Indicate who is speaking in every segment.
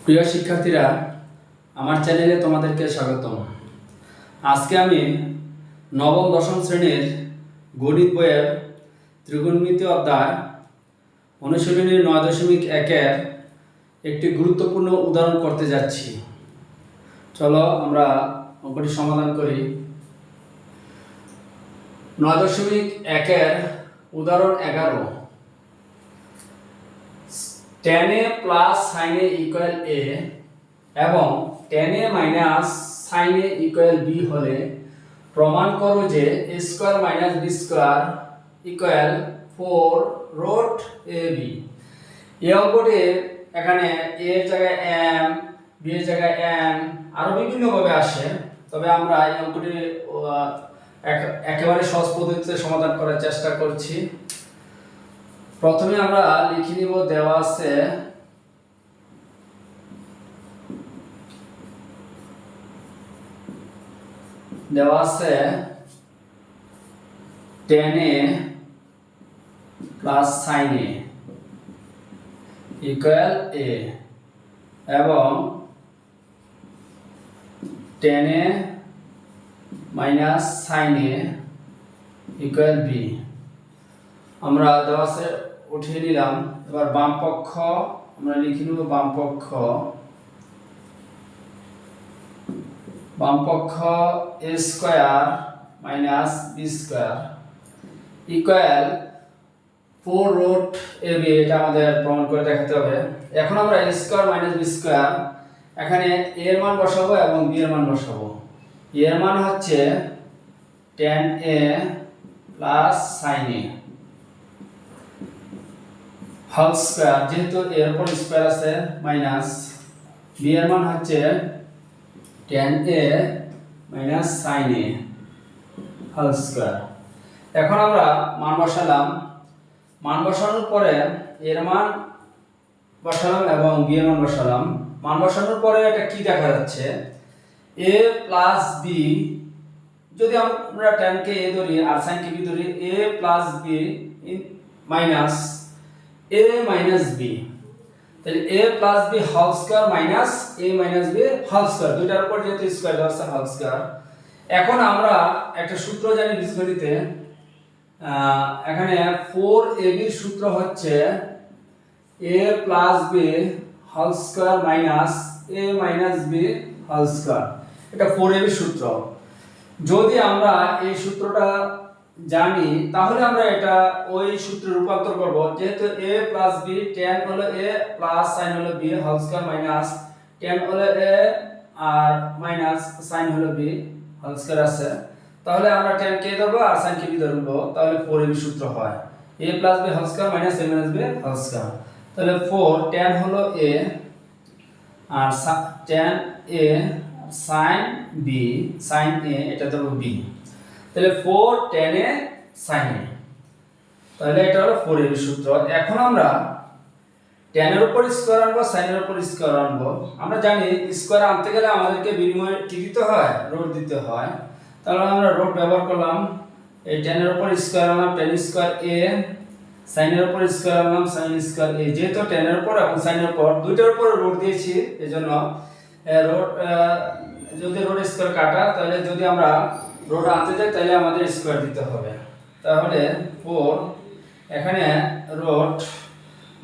Speaker 1: প্রিয় শিক্ষার্থীরা, আমার চ্যানেলে তোমাদেরকে স্বাগতম। আজকে আমি নবম দশম শ্রেণীর গণিত বইয়ের ত্রিকোণমিতি অধ্যায় অনুশীলনী 9.1-এর একটি গুরুত্বপূর্ণ উদাহরণ করতে যাচ্ছি। চলো আমরা অঙ্কটি সমাধান করি। 9.1-এর উদাহরণ 11। tan a plus sin a equal a এবং tan a minus sin a equal b হলে প্রমাণ করো যে a square minus b square equal 4 root ab। এই অঙ্কটি এখানে a এর জায়গায় m, b এর জায়গায় n আরো বিভিন্ন ভাবে আসে, তবে আমরা এই অঙ্কটি একেবারে সহজ পদ্ধতিতে সমাধান করার চেষ্টা করছি। প্রথমে আমরা লিখে নিব, দেওয়া আছে tan a plus sin a equal a এবং tan a minus sin a equal b। আমরা দেওয়া আছে উঠিয়ে নিলাম। এবার বাম পক্ষ আমরা লিখে নেব, বাম পক্ষ a square minus b square equal 4 root ab। এটা আমাদের প্রমাণ করে দেখাতে হবে। এখন আমরা a square minus b square এখানে a এর মান বসাবো এবং b এর মান বসাবো। a এর মান হচ্ছে tan a plus sin a whole square, যেহেতু এর উপর স্কয়ার আছে, মাইনাস b এর মান হচ্ছে tan a minus sin a whole square. এখন আমরা মান বসালাম। মান বসানোর পরে এর মান বসালাম এবং b এর মান বসালাম। মান বসানোর পরে এটা কি দেখা যাচ্ছে, a প্লাস b, যদি আমরা tan কে a ধরি আর sin কে b ধরি, a plus b minus a minus b, তাহলে a plus b whole square minus a minus b whole square, দুইটার উপর যেহেতু স্কয়ার দেওয়া আছে হোল স্কয়ার। এখন আমরা একটা সূত্র জানি বীজগণিতে, এখানে 4ab এর সূত্র হচ্ছে a plus b whole square minus a minus b whole square. এটা 4ab এর সূত্র। যদি আমরা এই সূত্রটা জানি তাহলে আমরা এটা ওই সূত্রে রূপান্তর করব। যেহেতু a প্লাস b, tan হলো a প্লাস sin হলো b whole square minus tan হলো a আর মাইনাস sin হলো b হোল স্কয়ার আছে, তাহলে আমরা tan কে ধরব আর sin কে b ধরব, তাহলে 4ab সূত্র হয় a plus b whole square minus a minus b whole square. তাহলে 4 tan হলো a আর tan a sin b sin a এটা ধরব b, তাহলে 4 tan a sin a, তাহলে এটা হলো 4ab সূত্র। এখন আমরা tan এর উপর স্কয়ার আনবো, sin এর উপর স্কয়ার আনবো। আমরা জানি স্কয়ার আনতে গেলে আমাদেরকে বিনিময়ে কি দিতে হয়, রুট দিতে হয়। তাহলে আমরা রুট ব্যবহার করলাম। এই tan এর উপর স্কয়ার আনলাম tan স্কয়ার a, sin এর উপর স্কয়ার আনলাম sin স্কয়ার a। যেহেতু tan এর উপর এবং sin এর উপর দুইটার উপর রুট দিয়েছি, এজন্য রুট, যদি রুট স্কয়ার কাটা, তাহলে যদি আমরা রুট আনতে যাই তাহলে আমাদের স্কয়ার দিতে হবে। তাহলে 4 এখানে রুট,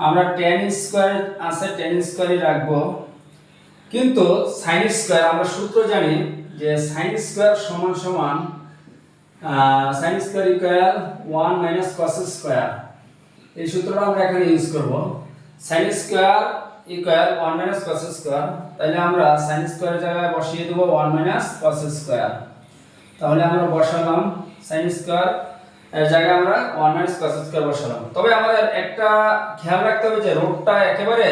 Speaker 1: আমরা tan স্কয়ার আছে tan স্কয়ারই রাখবো, কিন্তু sin স্কয়ার আমরা সূত্র জানি যে sin স্কয়ার সমান সমান sin square equal 1 minus cos square. এই সূত্রটা আমরা এখানে ইউজ করব। sin square equal 1 minus cos square, তাহলে আমরা sin স্কয়ারের জায়গায় বসিয়ে দেব 1 মাইনাস cos স্কয়ার। তাহলে আমরা বসালাম sin স্কয়ার এর জায়গায় আমরা 1 মাইনাস cos স্কয়ার বসালাম। তবে আমাদের একটা খেয়াল রাখতে হবে যে রুটটা একেবারে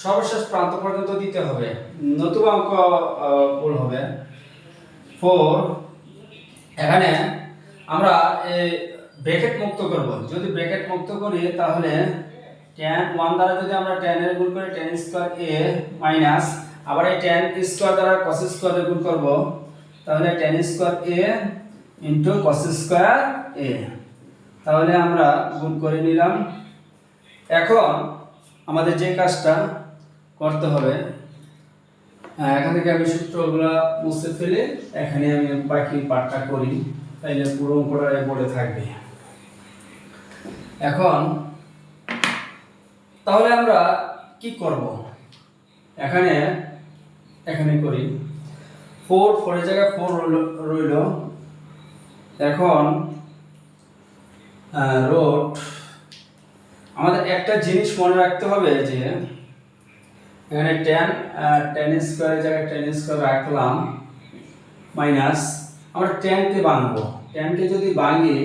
Speaker 1: সর্বশেষ প্রান্ত পর্যন্ত দিতে হবে, নতুবা অঙ্ক ভুল হবে। 4 এখানে আমরা এই ব্র্যাকেট মুক্ত করব। যদি ব্র্যাকেট মুক্ত করি তাহলে tan 1 দ্বারা যদি আমরা tan এর গুণ করি tan স্কয়ার a মাইনাস আবার এই tan স্কয়ার দ্বারা cos স্কয়ার এর গুণ করব, তাহলে tan square a into cos square a। তাহলে আমরা গুণ করে নিলাম। এখন আমাদের যে কাজটা করতে হবে এখান থেকে আমি সূত্রগুলো মুছে ফেলে এখানে আমি বাকি পাঠটা করি, তাইলে পুরো অঙ্কটা বোর্ডে থাকবে। এখন তাহলে আমরা কি করব, এখানে এখানে করি 4 এর জায়গায় 4 রইল। এখন রোট আমাদের একটা জিনিস মনে রাখতে হবে যে এখানে tan স্কয়ার এর জায়গায় tan স্কয়ার রাখলাম মাইনাস আমরা tan কে ভাঙবো। tan কে যদি ভাঙি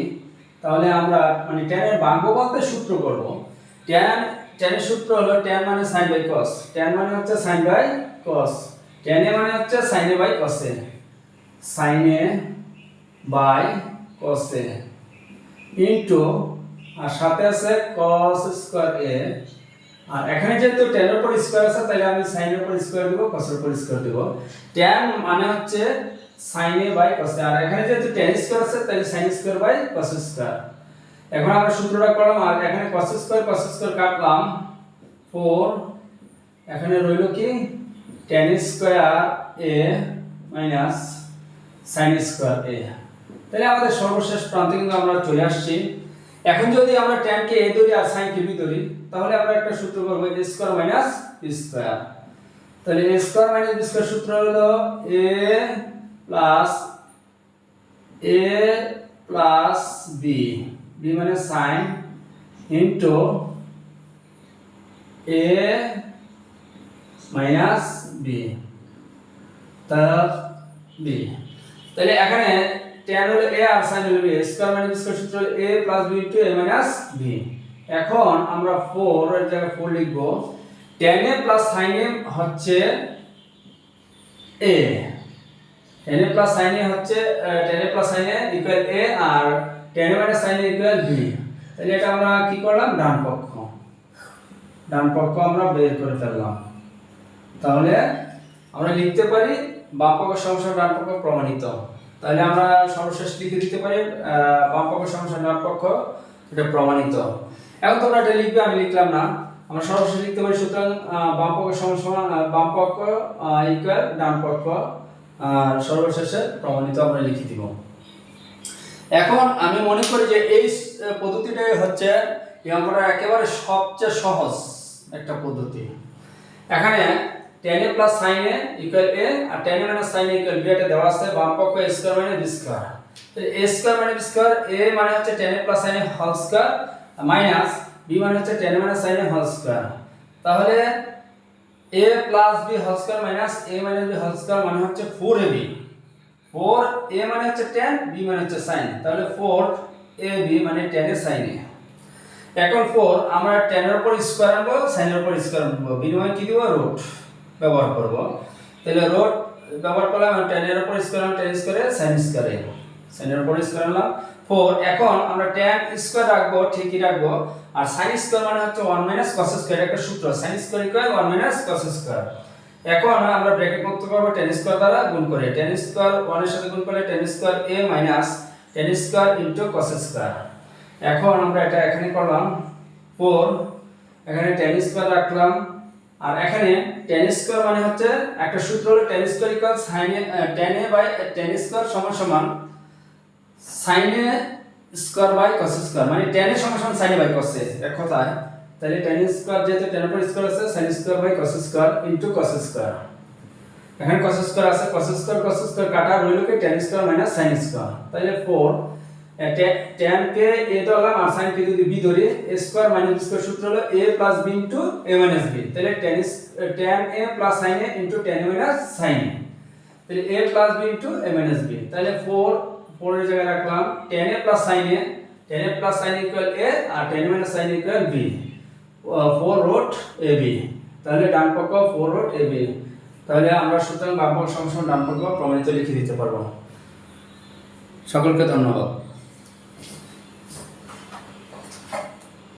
Speaker 1: তাহলে আমরা মানে tan এর ভাঙবো বলতে সূত্র করব। tan এর সূত্র হলো tan মানে sin বাই cos, tan মানে হচ্ছে sin by cos, tan A মানে হচ্ছে sin A by cos A, sin A by cos A into আর সাথে আছে cos স্কয়ার এ, আর এখানে যেহেতু tan এর উপর স্কয়ার আছে তাহলে আমি sin এর উপর স্কয়ার দেব, cos এর উপর স্কয়ার দেব। tan মানে হচ্ছে sin a by cos a, আর এখানে যেহেতু tan স্কয়ার আছে তাহলে sin square by cos square. এখন আমরা সূত্রটা করলাম, আর এখানে cos স্কয়ার কাটলাম 4, এখানে রইল কি tan square a minus sin square a। তাহলে আমাদের সর্বশেষ প্রান্তে কিন্তু আমরা চলে আসছি। এখন যদি আমরা tan কে a ধরি আর sin কে b ধরি তাহলে আমরা একটা সূত্র করব a square minus b square. তাহলে a square minus b square সূত্র হলো a প্লাস b, b মানে sin into a minus b তা b। তাহলে এখানে tan হলো a আর sin হলো b, square minus b square সূত্র হলো a plus b into a minus b। এখন আমরা 4 এর জায়গায় 4 লিখব। tan a plus sin a হচ্ছে a, tan a plus sin a হচ্ছে tan a plus sin a equal a আর tan a minus sin a equal b। তাহলে এটা আমরা কি করলাম, ডান পক্ষ আমরা বের করে ফেললাম। তাহলে আমরা লিখতে পারি বাম পক্ষ সমস্যা ডান পক্ষ প্রমাণিত। তাহলে আমরা সর্বশেষ লিখে দিতে পারি বাম পক্ষ সমস্যা ডান পক্ষ এটা প্রমাণিত। এখন তোমরা এটা লিখবে, আমি লিখলাম না, আমরা সর্বশেষ লিখতে পারি সুতরাং বাম পক্ষ সমস্যা বাম পক্ষ ইকুয়াল ডান পক্ষ সর্বশেষে প্রমাণিত আমরা লিখে দিব। এখন আমি মনে করি যে এই পদ্ধতিটাই হচ্ছে এই অঙ্কটা একেবারে সবচেয়ে সহজ একটা পদ্ধতি। এখানে tan a plus sin a equal a আর tan a minus sin a equal b এটা দেওয়া আছে, বাম পক্ষ a square minus b square. তাহলে a square minus b square, a মানে হচ্ছে tan a plus sin a whole square minus b মানে হচ্ছে tan a minus sin a whole square. তাহলে a plus b whole square minus a minus b whole square মানে হচ্ছে 4ab, 4a মানে হচ্ছে tan, b মানে হচ্ছে sin, তাহলে 4ab মানে tan a sin a। এখন 4 আমরা tan এর উপর স্কয়ার আনবো, sin এর উপর স্কয়ার আনবো, বিনিময়ে কি দিব, রুট ব্যবহার করব। তাহলে রুট ব্যবহার করলাম, tan এর উপর স্কয়ার আনলাম tan স্কয়ারে sin স্কয়ারে, sin এর উপর স্কয়ার আনলাম 4। এখন আমরা tan স্কয়ার রাখবো, ঠিকই রাখবো, আর sin স্কয়ার মানে হচ্ছে 1 মাইনাস cos স্কয়ার, একটা সূত্র sin square equal 1 minus cos square. এখন আমরা ব্র্যাকেট মুক্ত করব tan স্কয়ার দ্বারা গুণ করে, tan স্কয়ার 1 এর সাথে গুণ করলে tan square a minus tan square into cos square. এখন আমরা এটা এখানে করলাম 4, এখানে tan স্কয়ার রাখলাম, আর এখানে tan স্কয়ার মানে হচ্ছে একটা সূত্র হলো tan square equal sin a tan a by tan square সমান sin a square by cos square, মানে tan a সমান sin a by cos a এক কথায়। তাহলে tan স্কয়ার যেহেতু tan এর উপর স্কয়ার আছে sin square by cos square into cos square. এখানে cos স্কয়ার আছে, cos স্কয়ার কাটা রইল কি tan square minus sin square. তাহলে 4 tan কে a ধরলাম আর sin কে যদি b ধরি, a square minus b square সূত্র হলো a plus b into a minus b। তাহলে tan a plus sin a into tan a minus sin a, তাহলে a plus b into a minus b। তাহলে 4 এর জায়গায় রাখলাম tan a plus sin a, tan a plus sin a equal a আর tan a minus sin a equal b, 4 root ab। তাহলে ডান পক্ষ 4 root ab। তাহলে আমরা সুতরাং বাম পক্ষ সমস্যা ডান পক্ষ প্রমাণিত লিখে দিতে পারবো। সকলকে ধন্যবাদ।